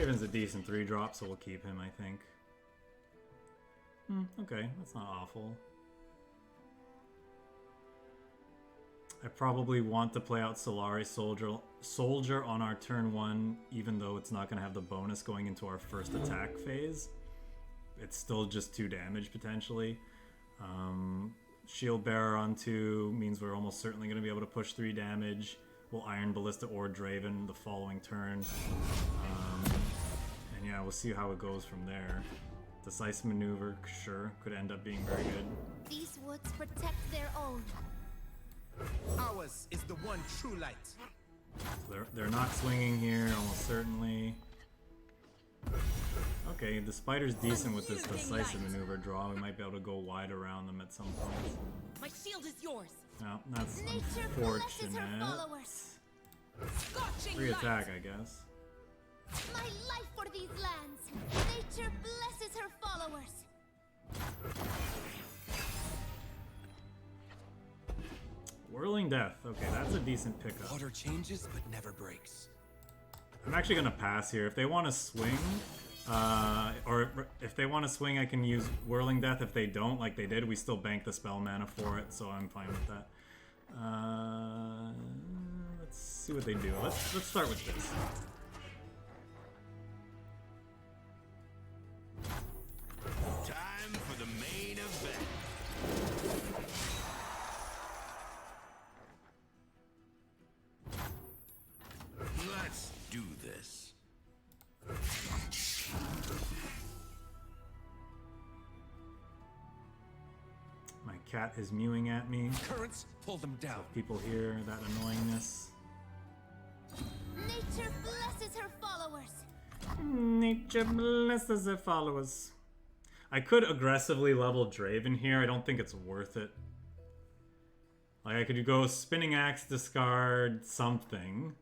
A: Draven's a decent 3-drop, so we'll keep him, I think. Okay, that's not awful. I probably want to play out Solari Soldier on our turn 1, even though it's not going to have the bonus going into our first attack phase. It's still just 2 damage, potentially. Shield Bearer on 2 means we're almost certainly going to be able to push 3 damage. We'll Iron Ballista or Draven the following turn. And yeah, we'll see how it goes from there. Decisive Maneuver, sure, could end up being very good.
C: These woods protect their own.
F: Ours is the one true light.
A: So they're not swinging here, almost certainly. Okay, the spider's decent with this decisive maneuver draw. We might be able to go wide around them at some point.
D: My shield is yours.
A: No, that's
C: Nature blesses her
A: unfortunate.
C: followers.
D: Scorching
A: Free attack,
D: light.
A: I guess.
C: My life for these lands. Nature blesses her followers.
A: Whirling Death. Okay, that's a decent pickup.
G: Water changes but never breaks.
A: I'm actually gonna pass here. If they want to swing, or if they want to swing, I can use Whirling Death. If they don't, like they did, we still bank the spell mana for it, so I'm fine with that. Let's see what they do. Let's start with this.
E: Time for the main event. Let's do this.
A: My cat is mewing at me.
G: Currents pull them down.
A: People hear that annoyingness.
C: Nature blesses her followers.
A: Nature blesses their followers. I could aggressively level Draven here. I don't think it's worth it. Like, I could go Spinning Axe, discard something,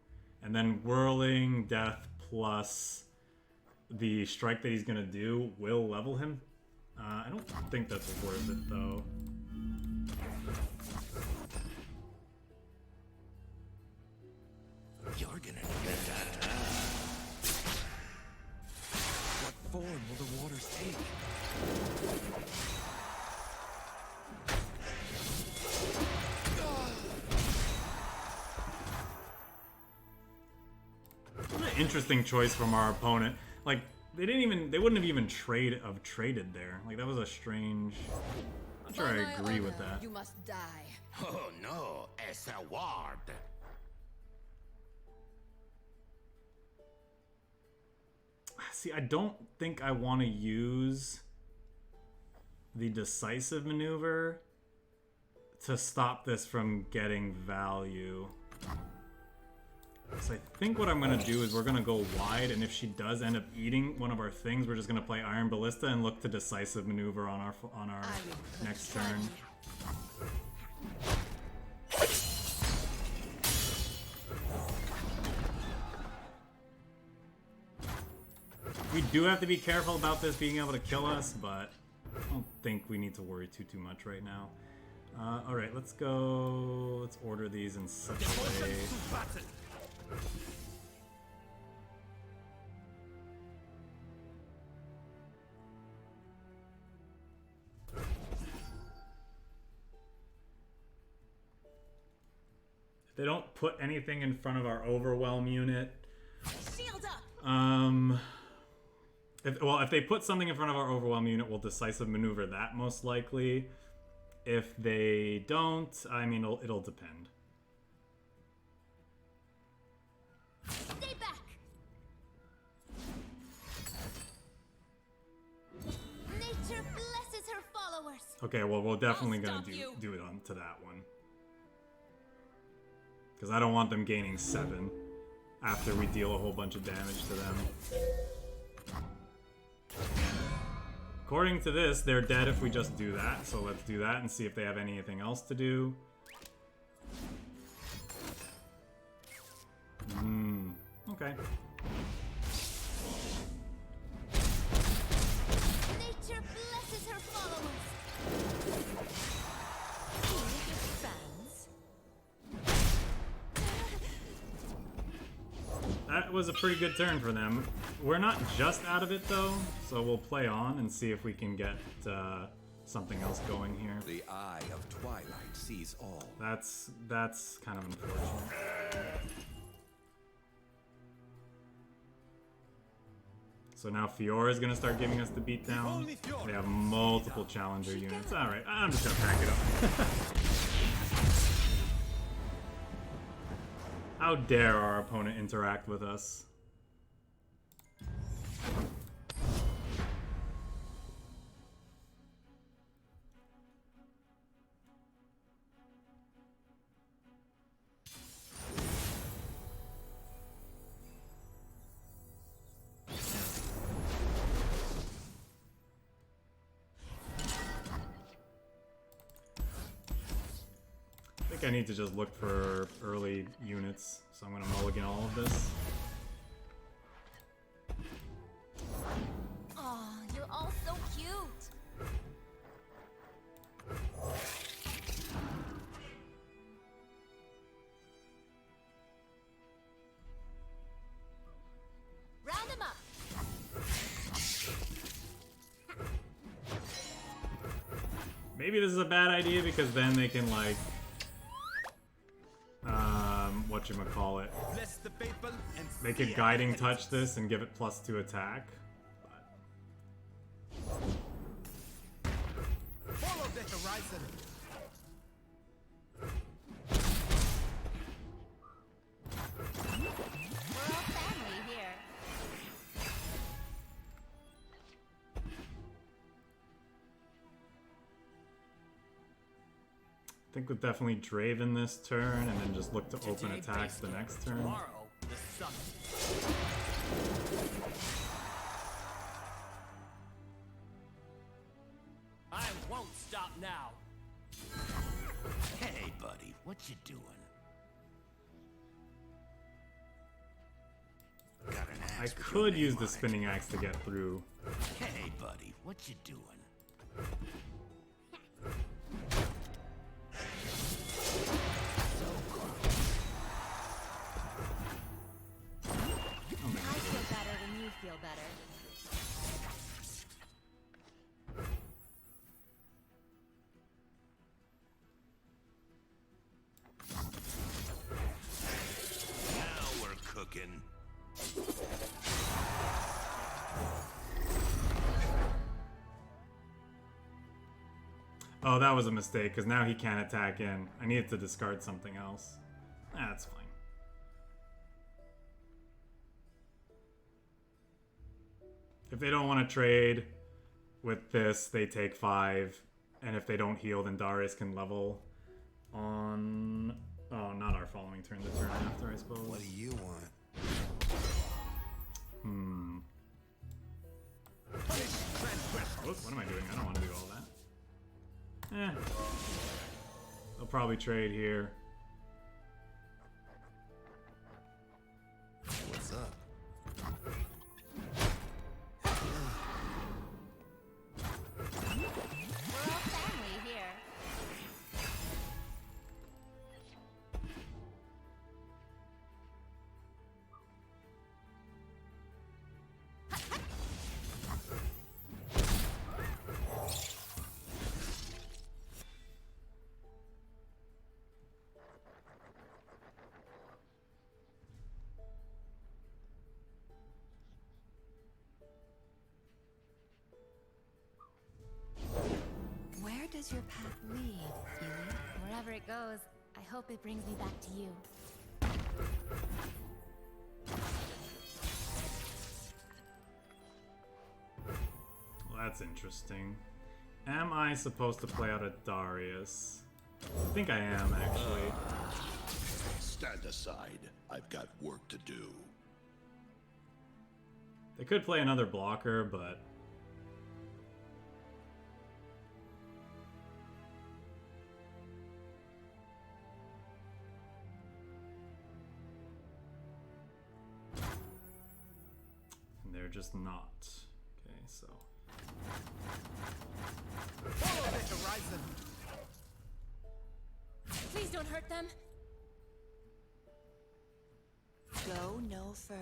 A: and then Whirling Death plus the strike that he's gonna do will level him. I don't think that's worth it, though.
G: You're gonna need that. What form will the waters take?
A: What an interesting choice from our opponent. Like, they wouldn't have even traded there. Like, that was a strange. I'm not sure I agree with that.
D: You must die.
E: Oh no, es a ward.
A: See, I don't think I want to use the decisive maneuver to stop this from getting value. So I think what I'm going to do is we're going to go wide, and if she does end up eating one of our things, we're just going to play Iron Ballista and look to decisive maneuver on our next turn. We do have to be careful about this being able to kill us, but I don't think we need to worry too much right now. Alright, let's go. Let's order these in such a way. If they don't put anything in front of our Overwhelm unit,
D: Shield up.
A: if they put something in front of our Overwhelm unit, we'll decisive maneuver that most likely. If they don't, I mean, it'll depend.
C: Stay back. Nature blesses her followers.
A: Okay, well, we're definitely gonna
D: stop you.
A: do it on to that one. Because I don't want them gaining 7 after we deal a whole bunch of damage to them. According to this, they're dead if we just do that, so let's do that and see if they have anything else to do. Okay.
C: Nature blesses her followers.
D: Fans.
A: That was a pretty good turn for them. We're not just out of it though, so we'll play on and see if we can get something else going here.
G: The eye of twilight sees all.
A: That's kind of unfortunate. So now Fiora's gonna start giving us the beatdown. They have multiple challenger units. Alright, I'm just gonna pack it up. How dare our opponent interact with us? I need to just look for early units, so I'm gonna mulligan all of this.
C: Oh, you're all so cute. Round them up.
A: Maybe this is a bad idea because then they can like whatchamacallit.
F: Bless the people and
A: They could guiding touch this and give it +2 attack.
F: follow the horizon.
C: We're all family here.
A: I think we'll definitely Draven this turn and then just look to open attacks the next turn.
F: Tomorrow, the sun. I won't stop now.
E: Hey, buddy, what you doing? Got an
A: I
E: axe with your
A: could
E: name
A: use the
E: on it.
A: spinning axe to get through.
E: Hey, buddy, what you doing?
C: I feel better when you feel better.
E: Now we're cooking.
A: Oh, that was a mistake, because now he can't attack in. I needed to discard something else. That's fine. If they don't want to trade with this, they take 5. And if they don't heal, then Darius can level on... Oh, not our following turn, the turn after, I suppose.
B: What do you want?
A: What am I doing? I don't want to do all that. They'll probably trade here.
B: What's up?
C: We're all family here.
D: Where does your path lead, Huey?
C: Wherever it goes, I hope it brings me back to you.
A: Well, that's interesting. Am I supposed to play out a Darius? I think I am, actually.
B: Stand aside. I've got work to do.
A: They could play another blocker, but... And they're just not. Okay, so...
F: Follow the horizon.
C: Please don't hurt them.
H: Go no further.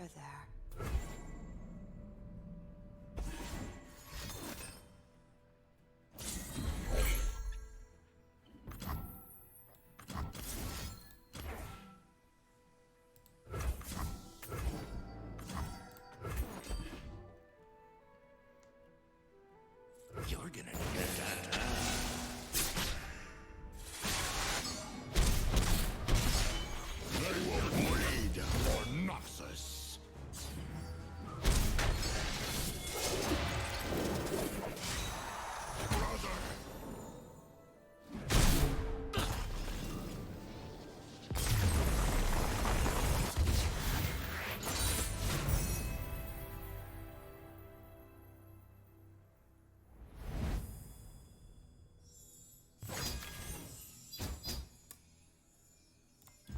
E: You're gonna need that. They will bleed for Noxus. Brother.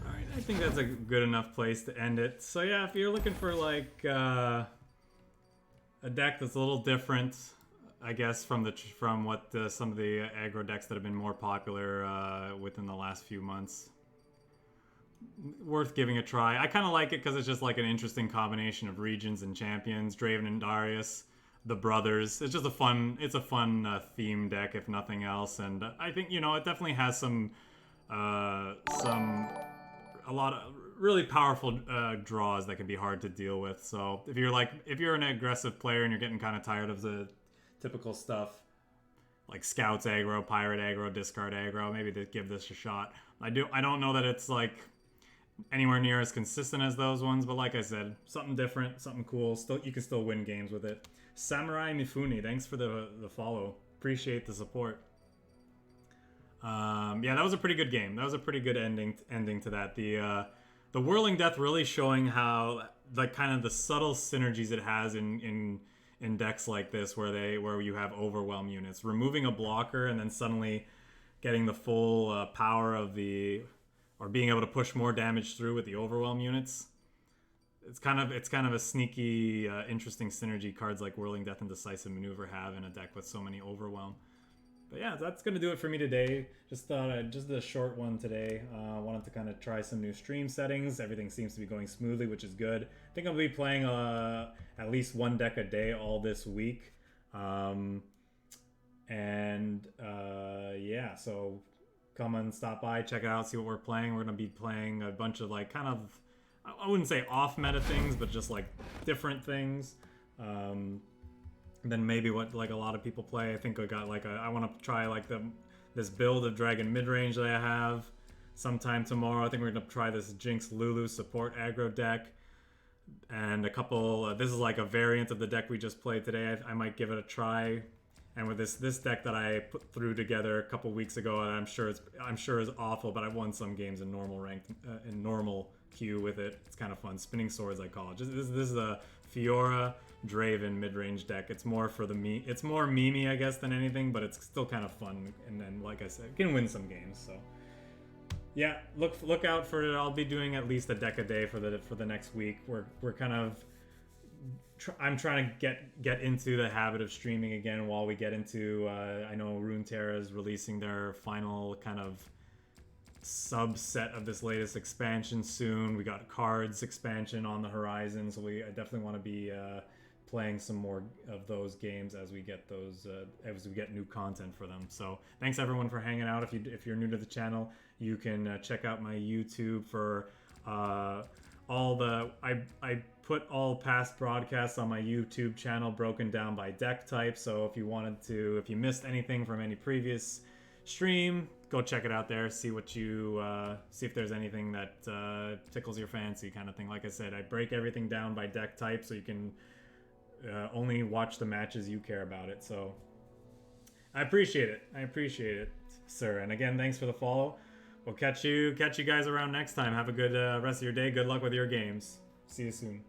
A: Alright, I think that's a good enough place to end it. So yeah, if you're looking for like a deck that's a little different, I guess from what some of the aggro decks that have been more popular within the last few months, worth giving a try. I kind of like it because it's just like an interesting combination of regions and champions, Draven and Darius, the brothers. It's just a fun theme deck if nothing else, and I think it definitely has a lot of really powerful draws that can be hard to deal with. So if you're an aggressive player and you're getting kind of tired of the typical stuff like scouts aggro, pirate aggro, discard aggro, maybe to give this a shot. I don't know that it's like anywhere near as consistent as those ones, but like I said, something different, something cool. You can still win games with it. Samurai Mifune, thanks for the follow. Appreciate the support. Yeah, that was a pretty good game. That was a pretty good ending to that. The Whirling Death really showing how kind of the subtle synergies it has in decks like this, where you have Overwhelm units, removing a blocker and then suddenly getting the full power of or being able to push more damage through with the Overwhelm units. It's kind of a sneaky, interesting synergy cards like Whirling Death and Decisive Maneuver have in a deck with so many Overwhelm. But yeah, that's gonna do it for me today. Just thought I'd just a short one today. Wanted to kind of try some new stream settings. Everything seems to be going smoothly, which is good. I think I'll be playing at least one deck a day all this week. Yeah, so come and stop by, check it out, see what we're playing. We're gonna be playing a bunch of like kind of, I wouldn't say off meta things, but just like different things. Than maybe what like a lot of people play. I think I got like I want to try like this build of Dragon midrange that I have sometime tomorrow. I think we're gonna try this Jinx Lulu support aggro deck, and a couple. This is like a variant of the deck we just played today. I might give it a try. And with this deck that I put through together a couple weeks ago, and I'm sure is awful, but I won some games in normal ranked in normal queue with it. It's kind of fun. Spinning Swords, I call it. This is a Fiora Draven mid-range deck. It's more for it's more memey, I guess, than anything, but it's still kind of fun. And then, like I said, you can win some games. So yeah, look out for it. I'll be doing at least a deck a day for the next week. We're kind of I'm trying to get into the habit of streaming again while we get into I know Runeterra is releasing their final kind of subset of this latest expansion soon. We got cards expansion on the horizon, so I definitely want to be playing some more of those games as we get new content for them. So thanks everyone for hanging out. If you're new to the channel, you can check out my YouTube for all the I put all past broadcasts on my YouTube channel broken down by deck type. So if you missed anything from any previous stream, go check it out there. See if there's anything that tickles your fancy, kind of thing. Like I said, I break everything down by deck type, so you can only watch the matches you care about it. So I appreciate it, sir. And again, thanks for the follow. We'll catch you guys around next time. Have a good rest of your day. Good luck with your games. See you soon.